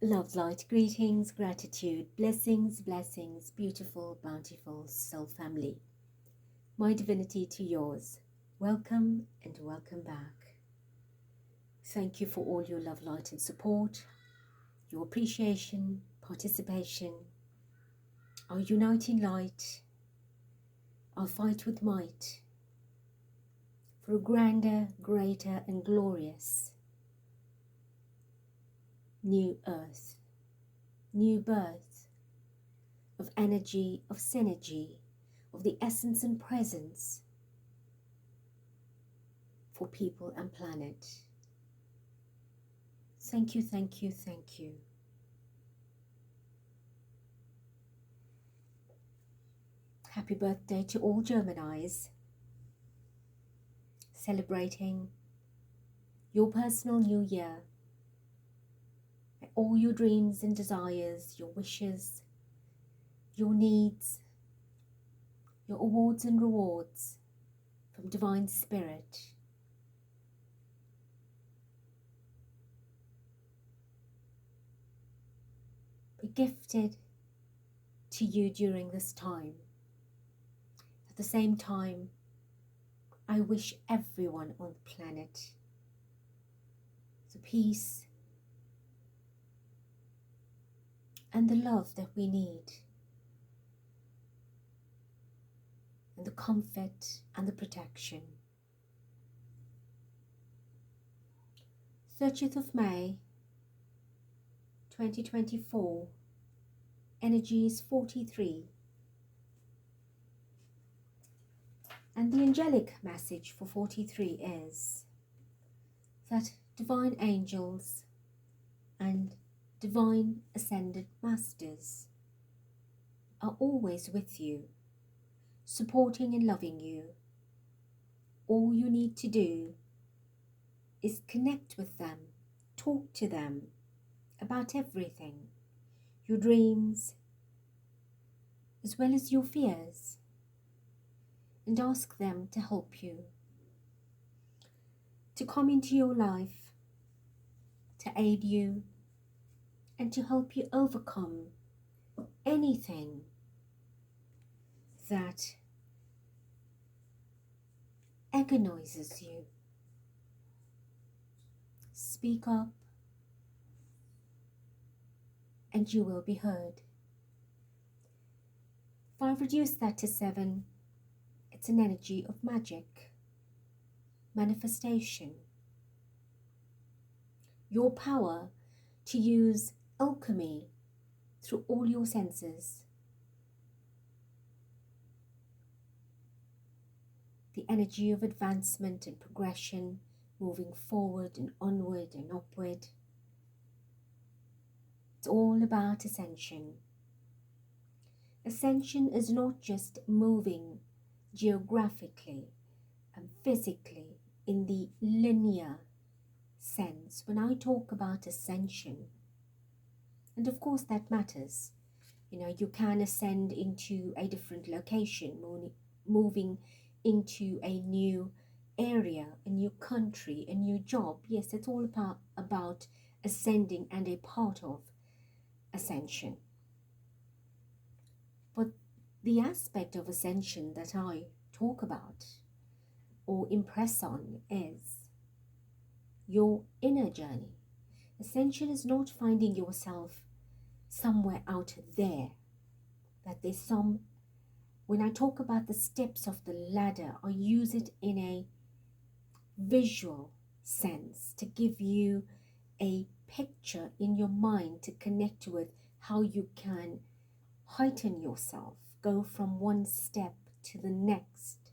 Love, light, greetings, gratitude, blessings, blessings, beautiful, bountiful soul family. My divinity to yours. Welcome and welcome back. Thank you for all your love, light and support, your appreciation, participation, our uniting light, our fight with might for a grander, greater and glorious new earth, new birth of energy, of synergy, of the essence and presence for people and planet. Thank you, thank you, thank you. Happy birthday to all Geminis, celebrating your personal new year. All your dreams and desires, your wishes, your needs, your awards and rewards from Divine Spirit be gifted to you during this time. At the same time, I wish everyone on the planet the peace and the love that we need, and the comfort and the protection. 30th of May 2024, energy is 43, and the angelic message for 43 is that divine angels and divine ascended masters are always with you, supporting and loving you. All you need to do is connect with them, talk to them about everything, your dreams as well as your fears, and ask them to help you, to come into your life, to aid you and to help you overcome anything that agonizes you. Speak up and you will be heard. If I reduce that to 7, it's an energy of magic, manifestation, your power to use alchemy through all your senses, the energy of advancement and progression, moving forward and onward and upward. It's all about ascension. Ascension is not just moving geographically and physically in the linear sense. When I talk about ascension, and of course that matters, you can ascend into a different location, moving into a new area, a new country, a new job. Yes, it's all about ascending and a part of ascension. But the aspect of ascension that I talk about or impress on is your inner journey. Ascension is not finding yourself somewhere out there, that there's some, when I talk about the steps of the ladder, I use it in a visual sense to give you a picture in your mind to connect with how you can heighten yourself, go from one step to the next.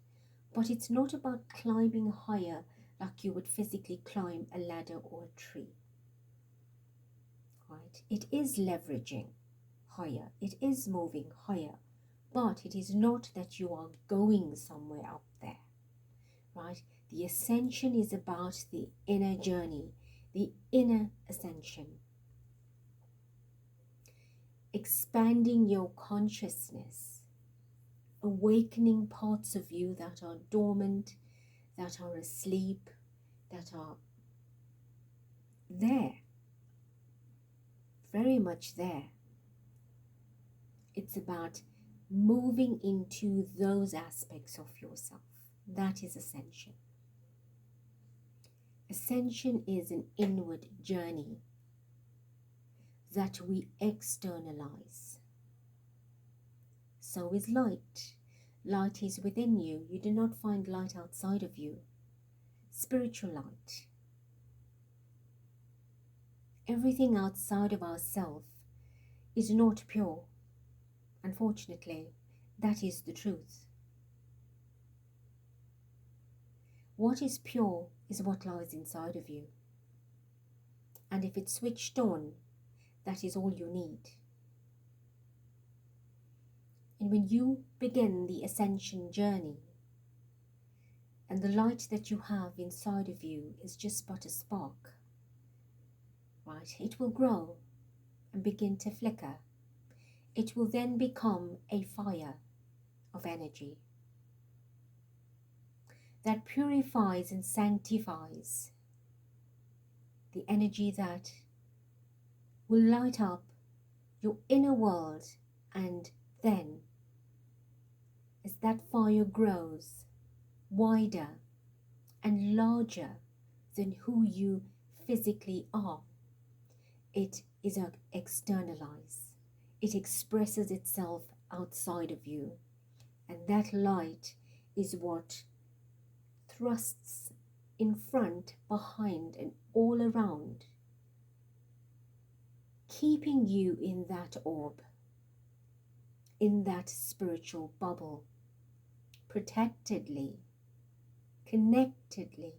But it's not about climbing higher like you would physically climb a ladder or a tree. Right? It is leveraging higher, it is moving higher, but it is not that you are going somewhere up there. Right? The ascension is about the inner journey, the inner ascension. Expanding your consciousness, awakening parts of you that are dormant, that are asleep, that are there, very very much there. It's about moving into those aspects of yourself. That is ascension. Ascension is an inward journey that we externalize. So is light. Light is within you. You do not find light outside of you. Spiritual light. Everything outside of ourselves is not pure. Unfortunately, that is the truth. What is pure is what lies inside of you. And if it's switched on, that is all you need. And when you begin the ascension journey, and the light that you have inside of you is just but a spark, right? It will grow and begin to flicker. It will then become a fire of energy that purifies and sanctifies, the energy that will light up your inner world. And then as that fire grows wider and larger than who you physically are, it is externalized. It expresses itself outside of you, and that light is what thrusts in front, behind, and all around, keeping you in that orb, in that spiritual bubble, protectedly, connectedly.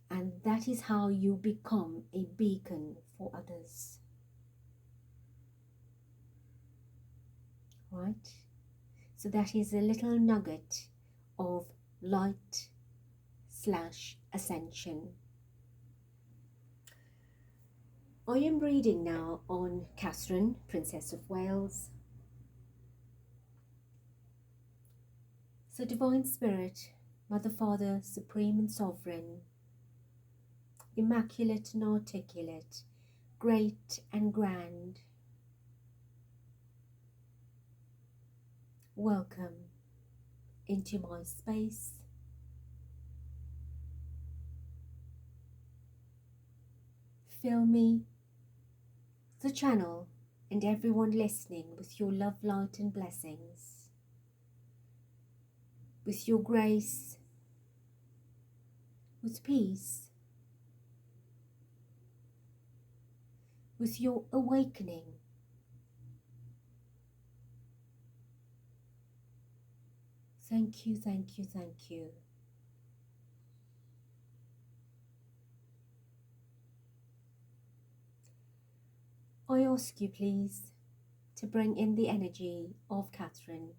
And that is how you become a beacon for others. Right? So that is a little nugget of light / ascension. I am reading now on Catherine, Princess of Wales. So Divine Spirit, Mother, Father, Supreme and Sovereign, Immaculate and Articulate, Great and Grand, welcome into my space. Fill me, the channel, and everyone listening with your love, light and blessings, with your grace, with peace, with your awakening. Thank you, thank you, thank you. I ask you, please, to bring in the energy of Catherine.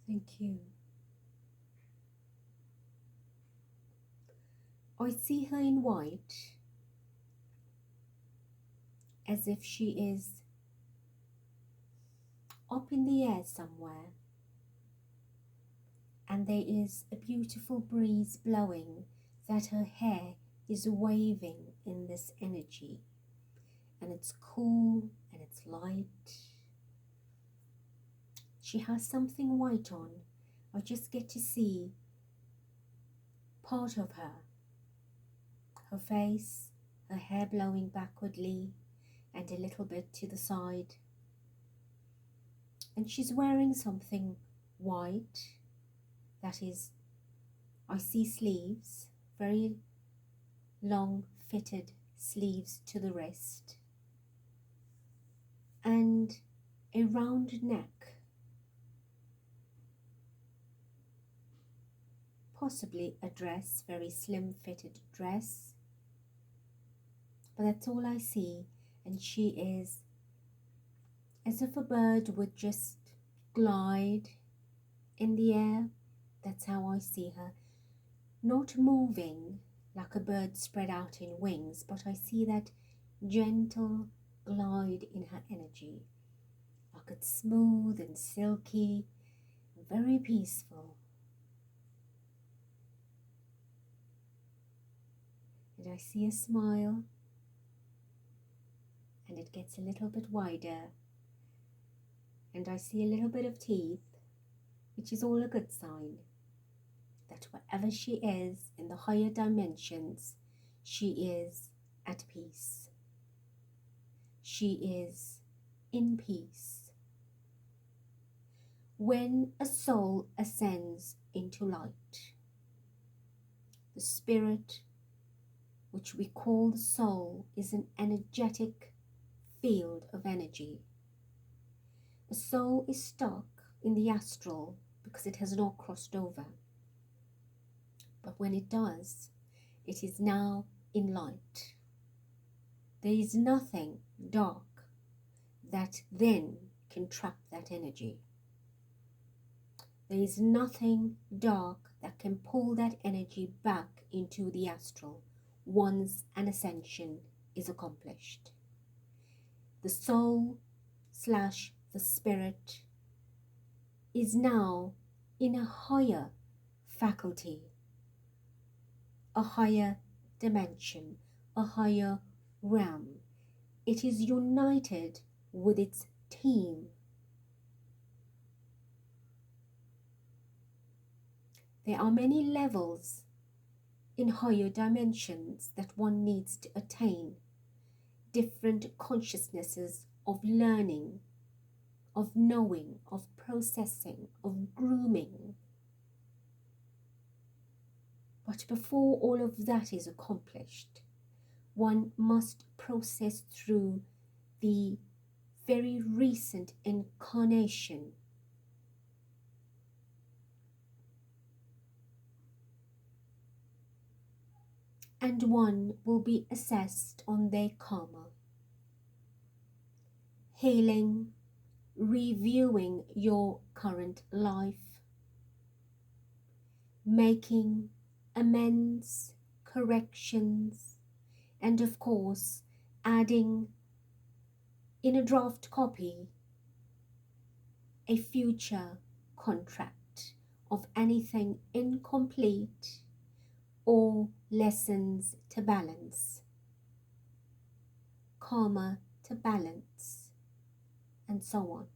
Thank you. I see her in white, as if she is up in the air somewhere, and there is a beautiful breeze blowing that her hair is waving in this energy, and it's cool and it's light. She has something white on. I just get to see part of her face, her hair blowing backwardly and a little bit to the side. And she's wearing something white. That is, I see sleeves, very long fitted sleeves to the wrist, and a round neck, possibly a dress, very slim fitted dress, but that's all I see. And she is as if a bird would just glide in the air. That's how I see her, not moving like a bird spread out in wings, but I see that gentle glide in her energy, like it's smooth and silky, very peaceful. And I see a smile, and it gets a little bit wider, and I see a little bit of teeth, which is all a good sign that wherever she is in the higher dimensions, she is at peace. She is in peace. When a soul ascends into light, the spirit, which we call the soul, is an energetic field of energy. The soul is stuck in the astral because it has not crossed over. But when it does, it is now in light. There is nothing dark that then can trap that energy. There is nothing dark that can pull that energy back into the astral once an ascension is accomplished. The soul / the spirit is now in a higher faculty, a higher dimension, a higher realm. It is united with its team. There are many levels in higher dimensions that one needs to attain, different consciousnesses of learning, of knowing, of processing, of grooming. But before all of that is accomplished, one must process through the very recent incarnation. And one will be assessed on their karma, healing, reviewing your current life, making amends, corrections, and of course adding in a draft copy a future contract of anything incomplete or lessons to balance, karma to balance, and so on.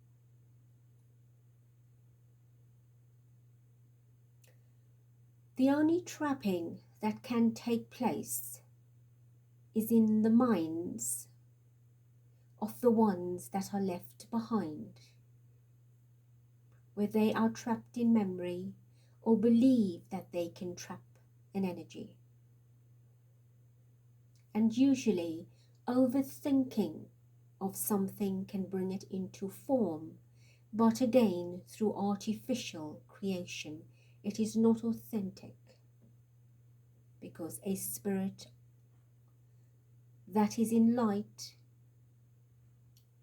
The only trapping that can take place is in the minds of the ones that are left behind, where they are trapped in memory or believe that they can trap an energy. And usually overthinking of something can bring it into form, but again through artificial creation it is not authentic, because a spirit that is in light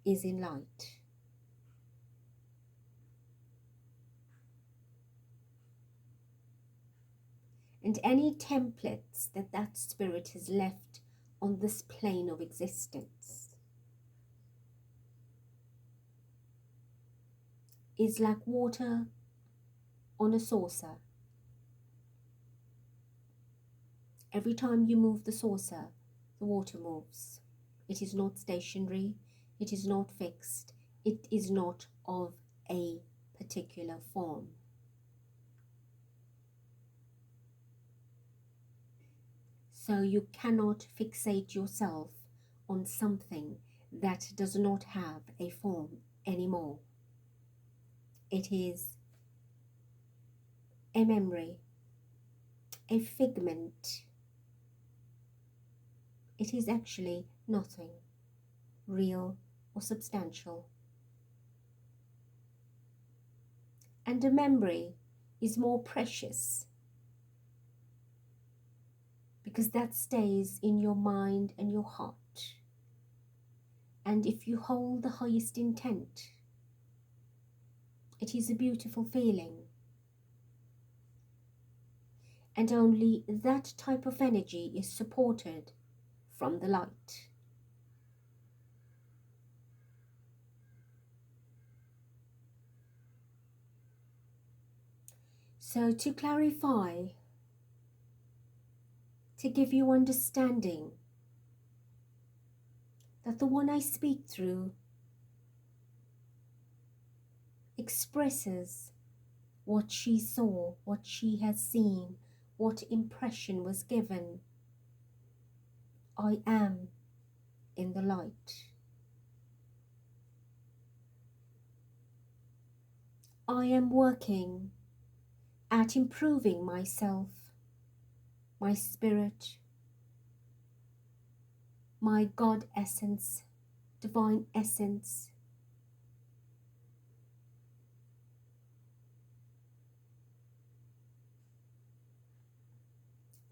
is in light. And any templates that that spirit has left on this plane of existence is like water on a saucer. Every time you move the saucer, the water moves. It is not stationary, it is not fixed, it is not of a particular form. So you cannot fixate yourself on something that does not have a form anymore. It is a memory, a figment. It is actually nothing real or substantial. And a memory is more precious because that stays in your mind and your heart. And if you hold the highest intent, it is a beautiful feeling. And only that type of energy is supported from the light. So to clarify, to give you understanding that the one I speak through expresses what she saw, what she has seen, what impression was given. I am in the light. I am working at improving myself, my spirit, my God essence, divine essence.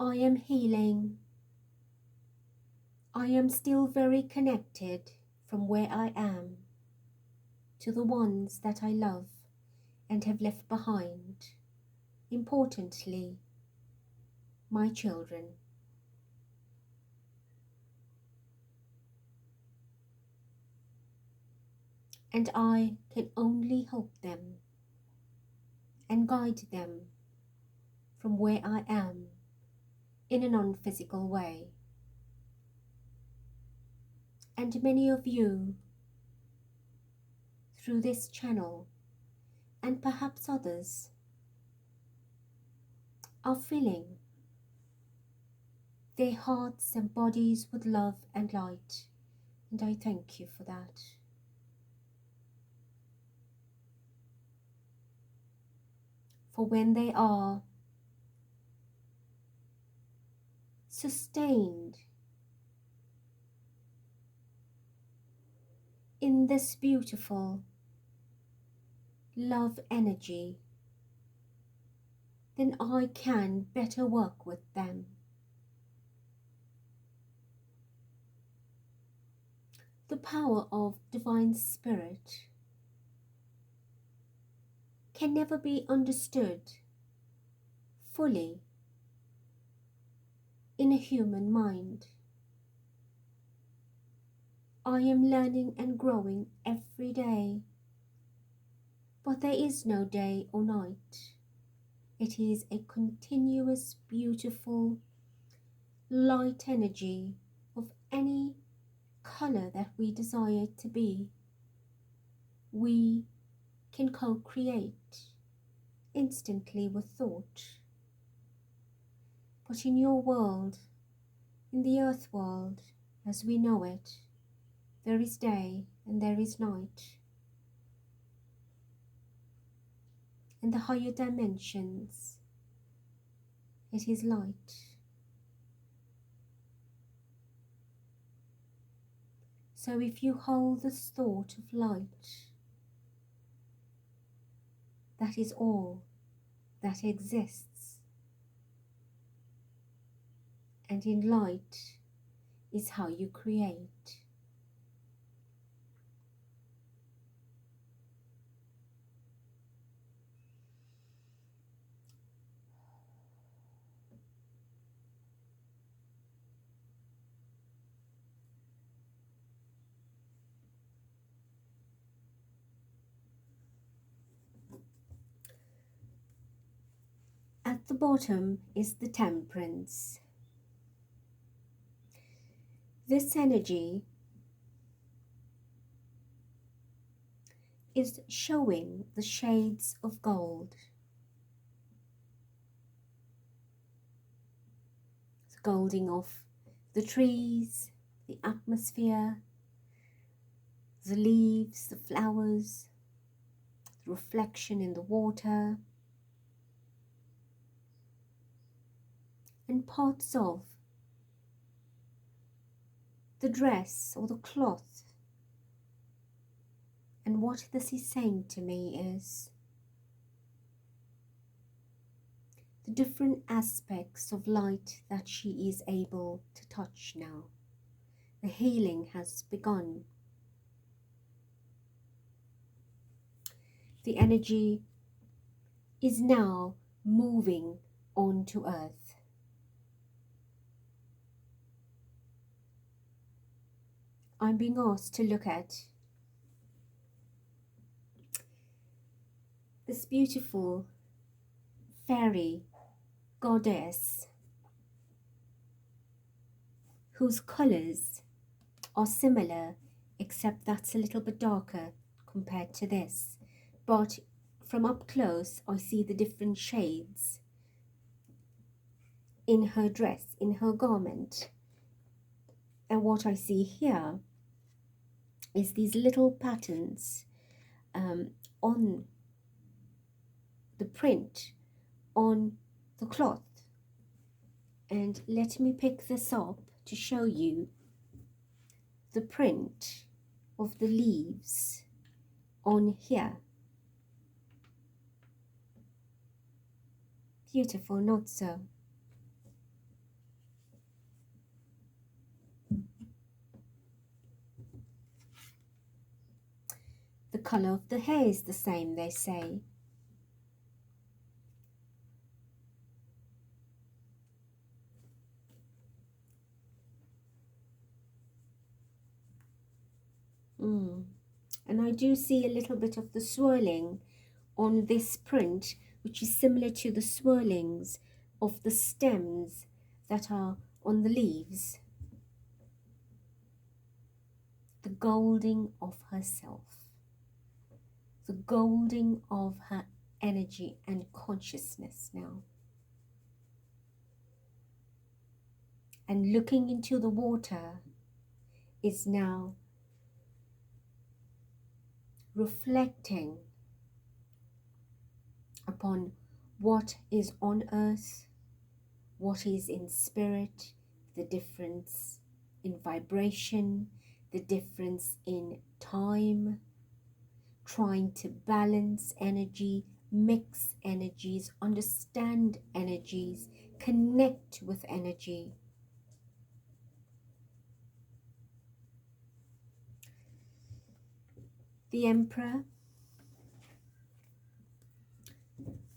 I am healing. I am still very connected from where I am to the ones that I love and have left behind. Importantly, my children. And I can only help them and guide them from where I am in a non-physical way. And many of you through this channel, and perhaps others, are filling their hearts and bodies with love and light, and I thank you for that. For when they are sustained in this beautiful love energy, then I can better work with them. The power of divine spirit can never be understood fully in a human mind. I am learning and growing every day, but there is no day or night. It is a continuous, beautiful light energy of any color that we desire it to be. We can co-create instantly with thought. But in your world, in the earth world as we know it, there is day and there is night. In the higher dimensions, it is light. So if you hold this thought of light, that is all that exists. And in light is how you create. At the bottom is the Temperance. This energy is showing the shades of gold. The golding of the trees, the atmosphere, the leaves, the flowers, the reflection in the water, and parts of the dress or the cloth. And what this is saying to me is the different aspects of light that she is able to touch now. The healing has begun. The energy is now moving onto earth. I'm being asked to look at this beautiful fairy goddess whose colours are similar, except that's a little bit darker compared to this. But from up close, I see the different shades in her dress, in her garment. And what I see here is these little patterns on the print on the cloth. And let me pick this up to show you the print of the leaves on here. Beautiful, not so? The colour of the hair is the same, they say. And I do see a little bit of the swirling on this print, which is similar to the swirlings of the stems that are on the leaves. The golding of herself, the golding of her energy and consciousness now. And looking into the water is now reflecting upon what is on earth, what is in spirit, the difference in vibration, the difference in time, trying to balance energy, mix energies, understand energies, connect with energy. The Emperor,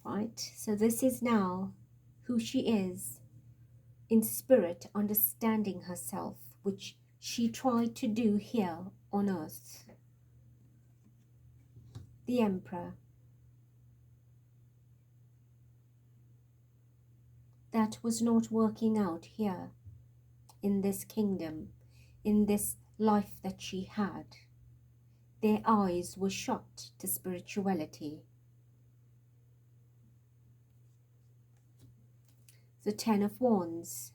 right? So this is now who she is in spirit, understanding herself, which she tried to do here on earth. The Emperor. That was not working out here in this kingdom, in this life that she had. Their eyes were shut to spirituality. The Ten of Wands.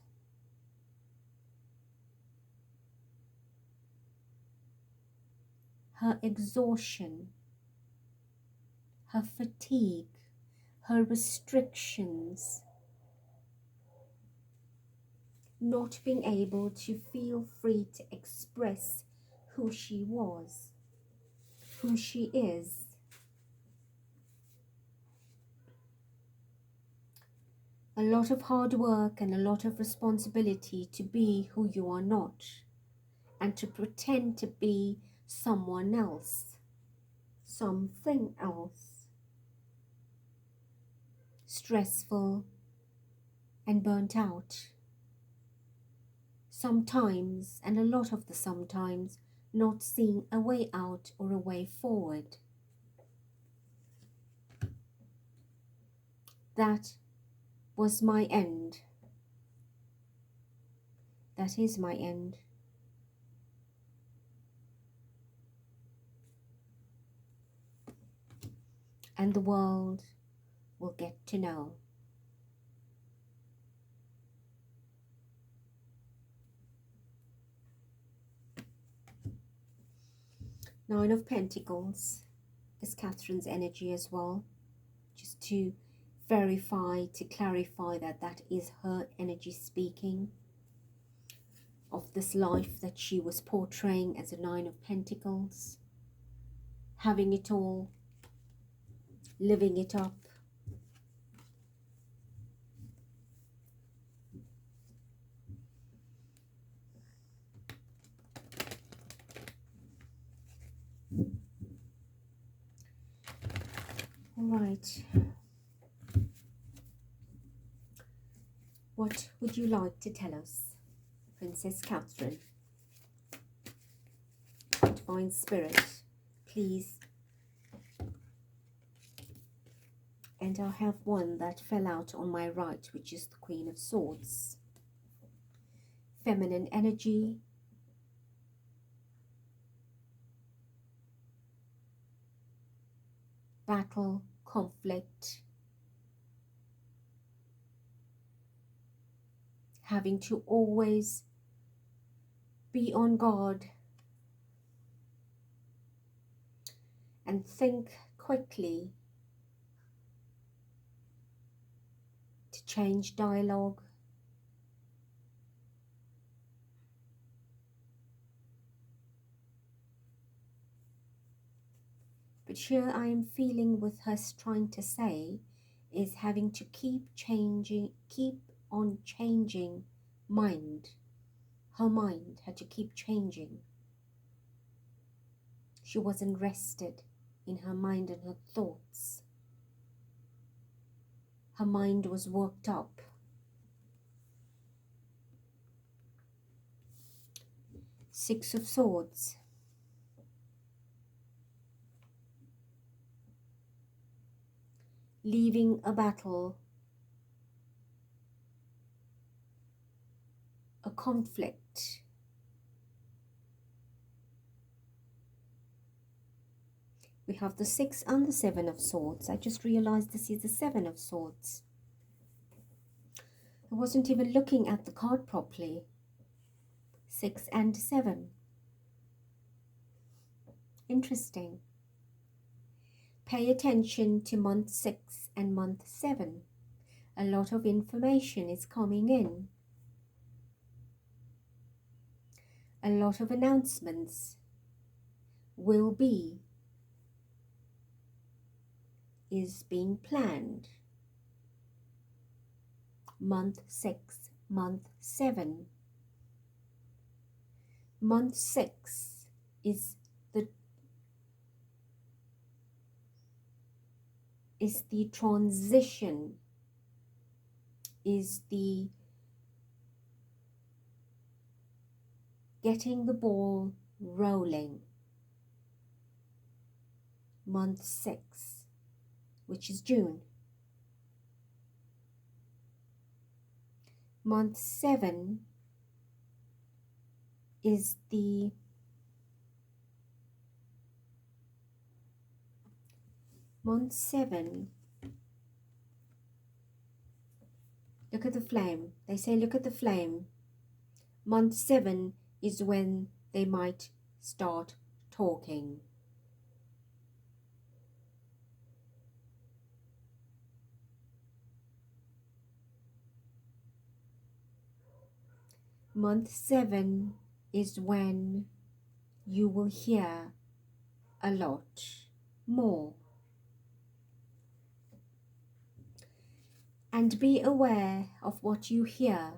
Her exhaustion, her fatigue, her restrictions, not being able to feel free to express who she was, who she is. A lot of hard work and a lot of responsibility to be who you are not, and to pretend to be someone else, something else. Stressful and burnt out. Sometimes, and a lot of the sometimes, not seeing a way out or a way forward. That was my end. That is my end. And the world will get to know. Nine of Pentacles is Catherine's energy as well, just to verify, to clarify that that is her energy speaking of this life that she was portraying as a Nine of Pentacles, having it all, living it up. All right. What would you like to tell us, Princess Catherine? Divine Spirit, please And I have one that fell out on my right, which is the Queen of Swords. Feminine energy. Battle, conflict. Having to always be on guard and think quickly to change dialogue. But here I am feeling with her trying to say is having to keep on changing mind. Her mind had to keep changing. She wasn't rested in her mind and her thoughts. Her mind was worked up. Six of Swords. Leaving a battle, a conflict. We have the 6 and the 7 of Swords. I just realized this is the 7 of Swords. I wasn't even looking at the card properly. 6 and 7. Interesting. Pay attention to month 6 and month 7. A lot of information is coming in. A lot of announcements is being planned. Month 6, month 7. Month 6 is the transition, is the getting the ball rolling. Month 6, which is June. Month 7 is the month 7. Look at the flame. They say look at the flame. Month 7 is when they might start talking. Month 7 is when you will hear a lot more. And be aware of what you hear,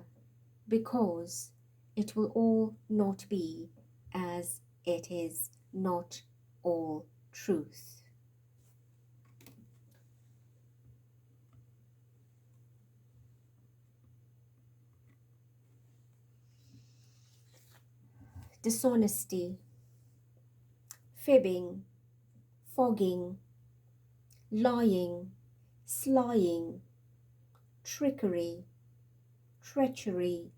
because it will all not be as it is not all truth. Dishonesty, fibbing, fogging, lying, slying, trickery, treachery,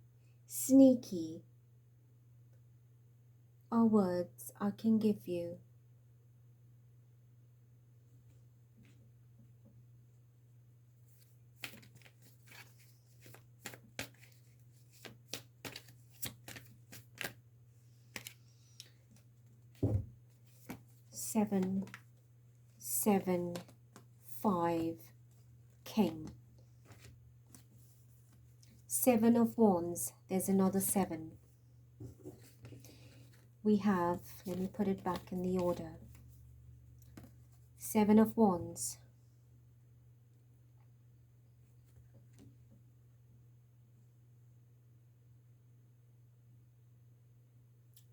sneaky are words I can give you. Seven, 7, 5, King. 7 of Wands, there's another 7. We have, let me put it back in the order. 7 of Wands.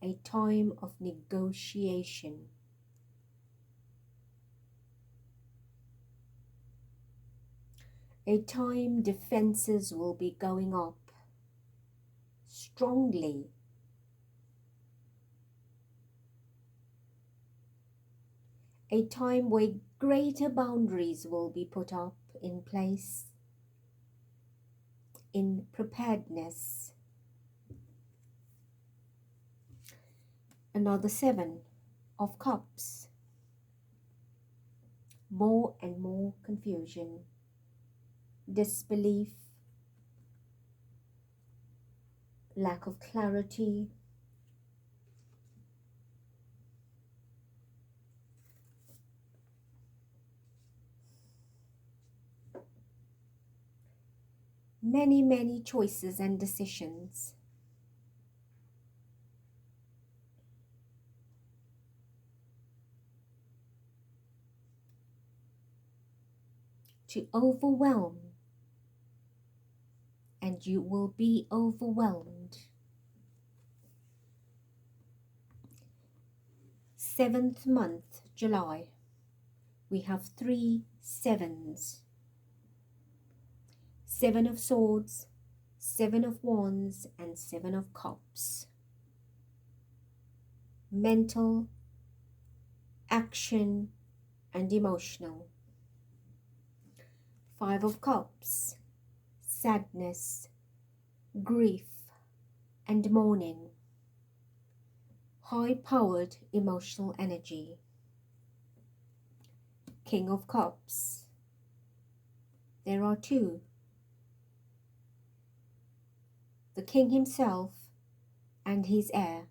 A time of negotiation. A time defenses will be going up strongly. A time where greater boundaries will be put up. in place, in preparedness. Another 7 of Cups. More and more confusion, disbelief, lack of clarity. Many choices and decisions. To overwhelm, and you will be overwhelmed. 7th month, July. We have 3 sevens. 7 of Swords, 7 of Wands, and 7 of Cups. Mental, action, and emotional. 5 of Cups, sadness, grief, and mourning. High-powered emotional energy. King of Cups. There are 2. The King himself and his heir.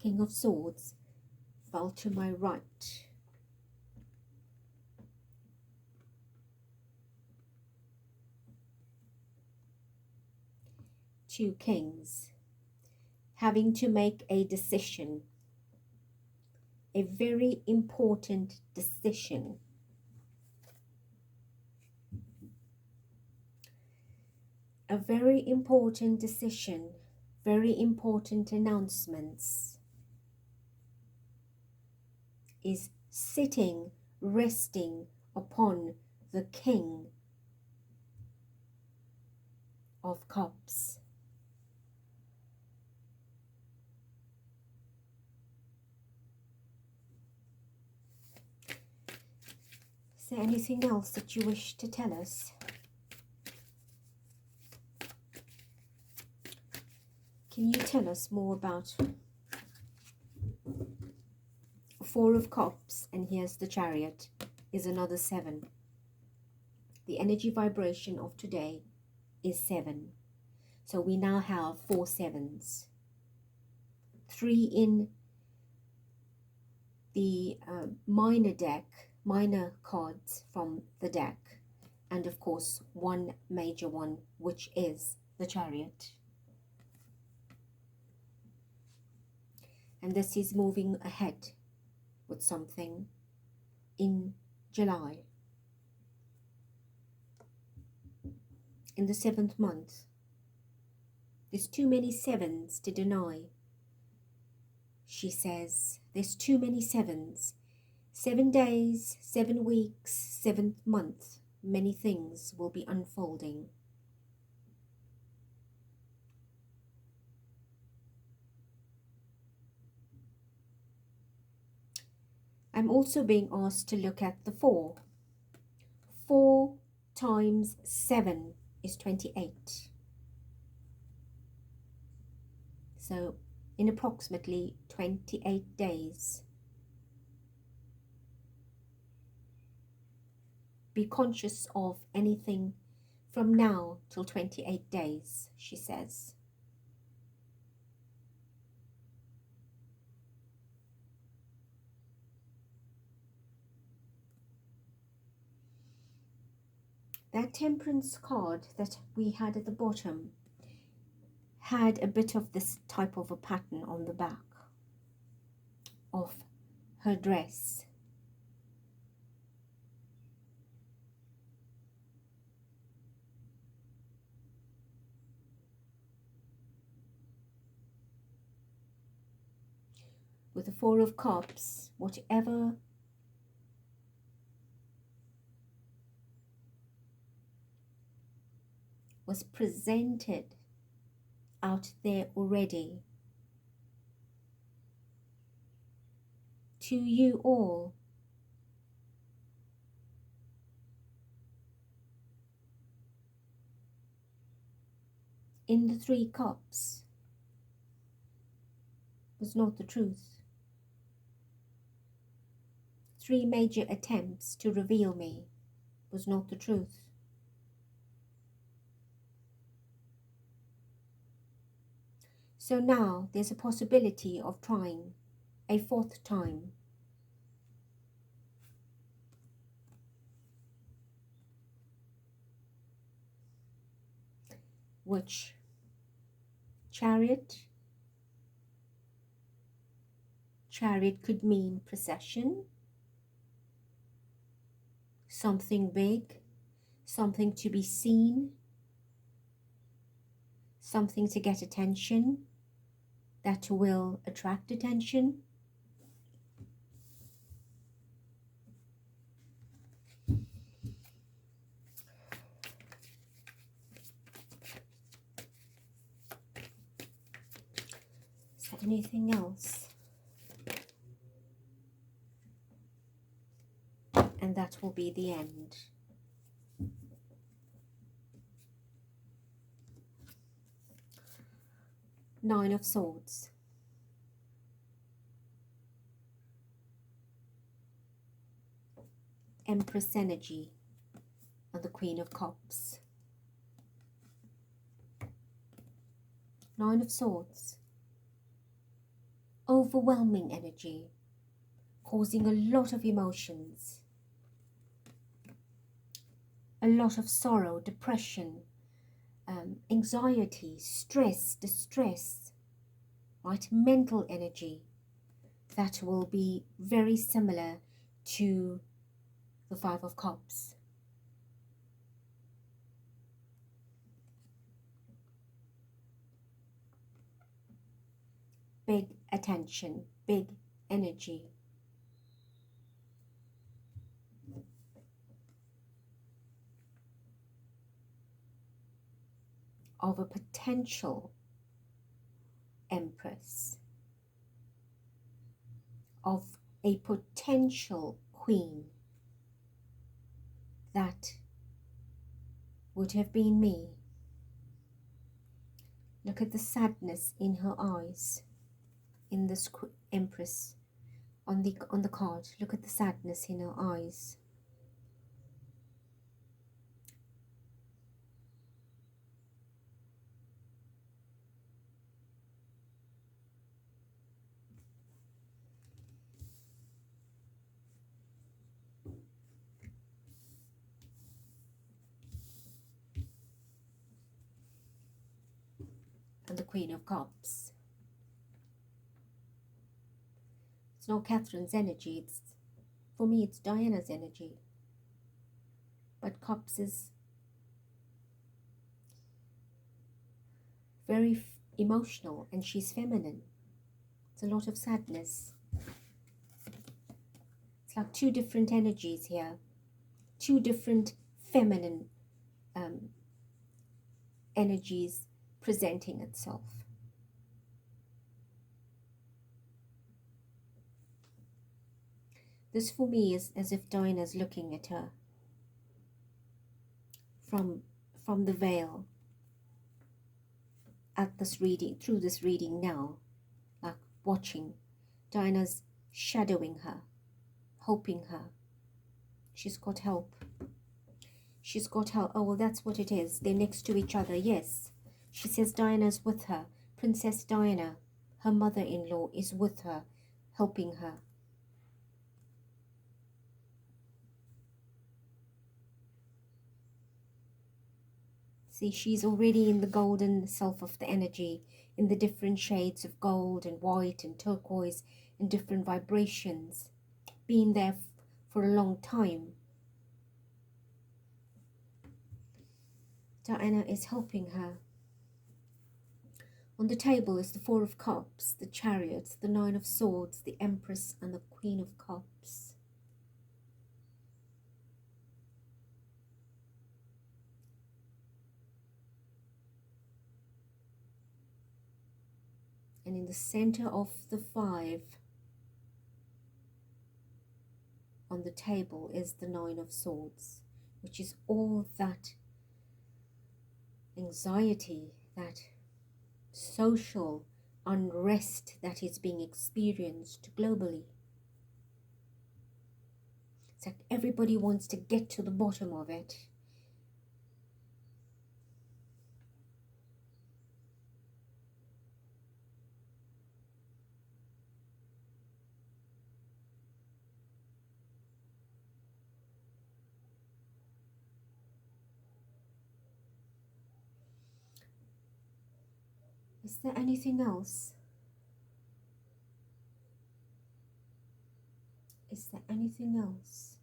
King of Swords fell to my right. Two Kings, having to make a decision, a very important decision. A very important decision, very important announcements. Is sitting, resting upon the King of Cups. Is there anything else that you wish to tell us? Can you tell us more about 4 of Cups, and here's the Chariot, is another 7. The energy vibration of today is 7. So we now have 4 sevens. 3 in the minor cards from the deck, and of course 1 major one, which is the Chariot. And this is moving ahead with something in July. In the 7th month. There's too many sevens to deny. She says, there's too many sevens. 7 days, 7 weeks, 7th month. Many things will be unfolding. I'm also being asked to look at the 4. 4 times 7 is 28. So in approximately 28 days. Be conscious of anything from now till 28 days, she says. That Temperance card that we had at the bottom had a bit of this type of a pattern on the back of her dress. with the Four of Cups, whatever was presented out there already to you all, in the Three Cups, was not the truth. Three major attempts to reveal me was not the truth. So now there's a possibility of trying a fourth time. Which Chariot could mean procession, something big, something to be seen, something to get attention, that will attract attention. Is there anything else? And that will be the end. Nine of Swords. Empress energy and the Queen of Cups. Nine of Swords. Overwhelming energy, causing a lot of emotions, a lot of sorrow, depression, anxiety, stress, distress, right? Mental energy that will be very similar to the Five of Cups. Big attention, big energy. Of a potential Empress, of a potential Queen. That would have been me. Look at the sadness in her eyes, in this Empress on the card. Look at the sadness in her eyes. And the Queen of Cups. It's not Catherine's energy. For me, it's Diana's energy. But Cups is very emotional, and she's feminine. It's a lot of sadness. It's like two different energies here. Two different feminine energies presenting itself. This for me is as if Diana's looking at her from the veil at this reading, through this reading now, like watching. Diana's shadowing her, helping her. She's got help. She's got help. Oh, well, that's what it is. They're next to each other, yes. She says Diana's with her. Princess Diana, her mother-in-law, is with her, helping her. See, she's already in the golden self of the energy, in the different shades of gold and white and turquoise and different vibrations, been there for a long time. Diana is helping her. On the table is the Four of Cups, the Chariots, the Nine of Swords, the Empress, and the Queen of Cups. And in the center of the five on the table is the Nine of Swords, which is all that anxiety, that social unrest that is being experienced globally. It's like everybody wants to get to the bottom of it. Is there anything else? Is there anything else?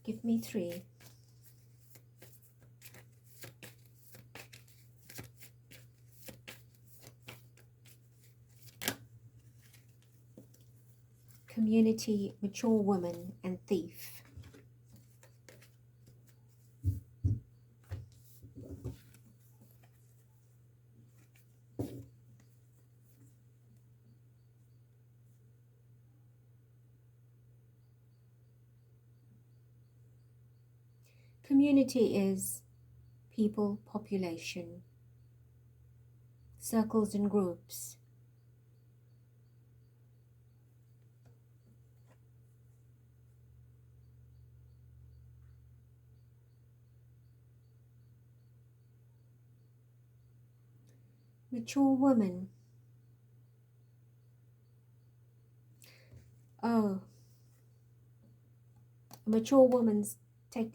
Give me three. Community, mature woman, and thief. Community is people, population, circles and groups. Mature woman. Oh, a mature woman's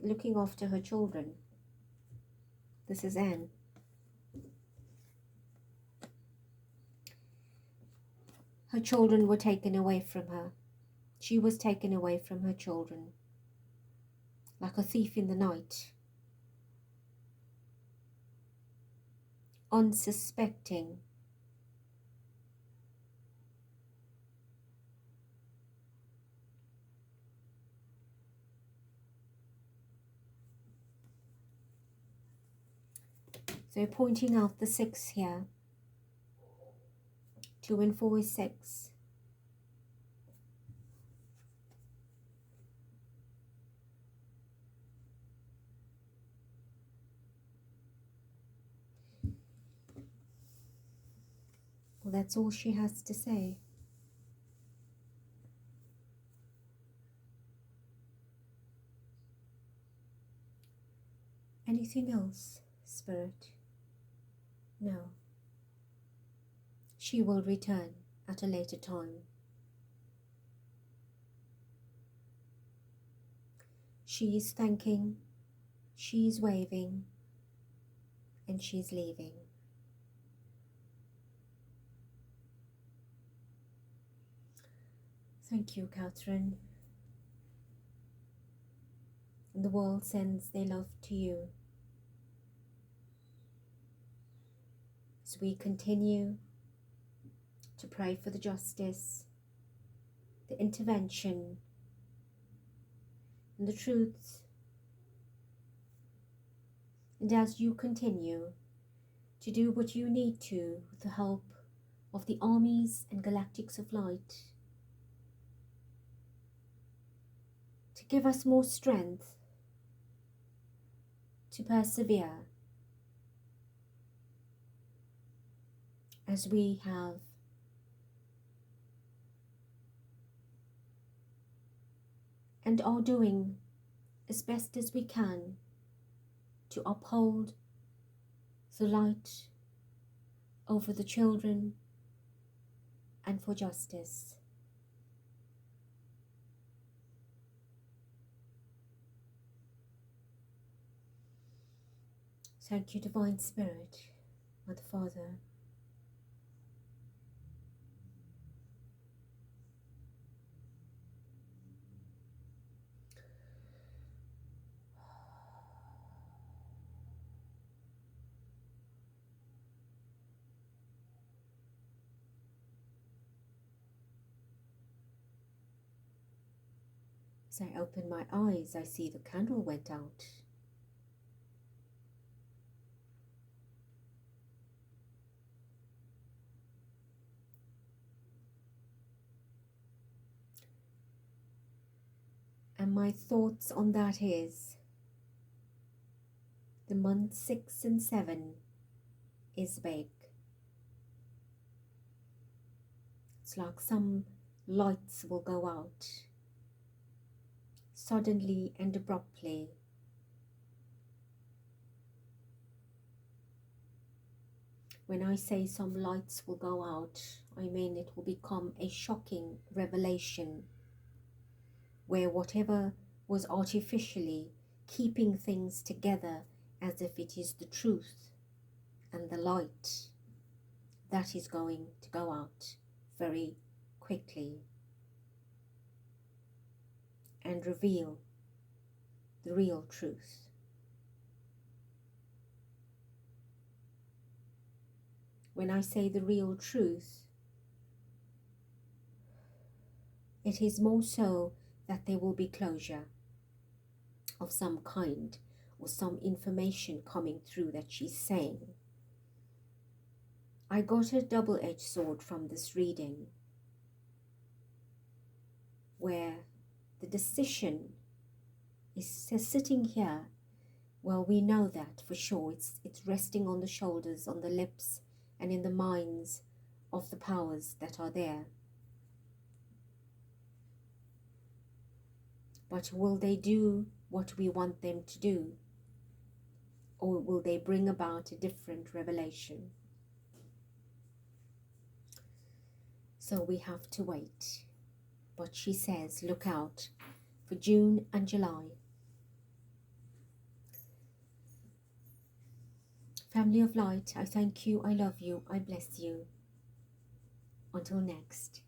looking after her children. This is Anne. Her children were taken away from her. She was taken away from her children, like a thief in the night, unsuspecting. So pointing out the 6 here. 2 and 4 is 6. Well, that's all she has to say. Anything else, Spirit? No. She will return at a later time. She is thanking, she is waving, and she's leaving. Thank you, Catherine. And the world sends their love to you. As we continue to pray for the justice, the intervention, and the truth. And as you continue to do what you need to with the help of the armies and galactics of light, to give us more strength to persevere as we have and are doing as best as we can to uphold the light over the children and for justice. Thank you, Divine Spirit, Mother Father. As I open my eyes, I see the candle went out. And my thoughts on that is, the month 6 and 7 is big. It's like some lights will go out suddenly and abruptly. When I say some lights will go out, I mean it will become a shocking revelation where whatever was artificially keeping things together as if it is the truth and the light, that is going to go out very quickly and reveal the real truth. When I say the real truth, it is more so that there will be closure of some kind or some information coming through that she's saying. I got a double-edged sword from this reading where the decision is sitting here. Well, we know that for sure. It's resting on the shoulders, on the lips, and in the minds of the powers that are there. But will they do what we want them to do? Or will they bring about a different revelation? So we have to wait. But she says, look out for June and July. Family of light, I thank you, I love you, I bless you. Until next.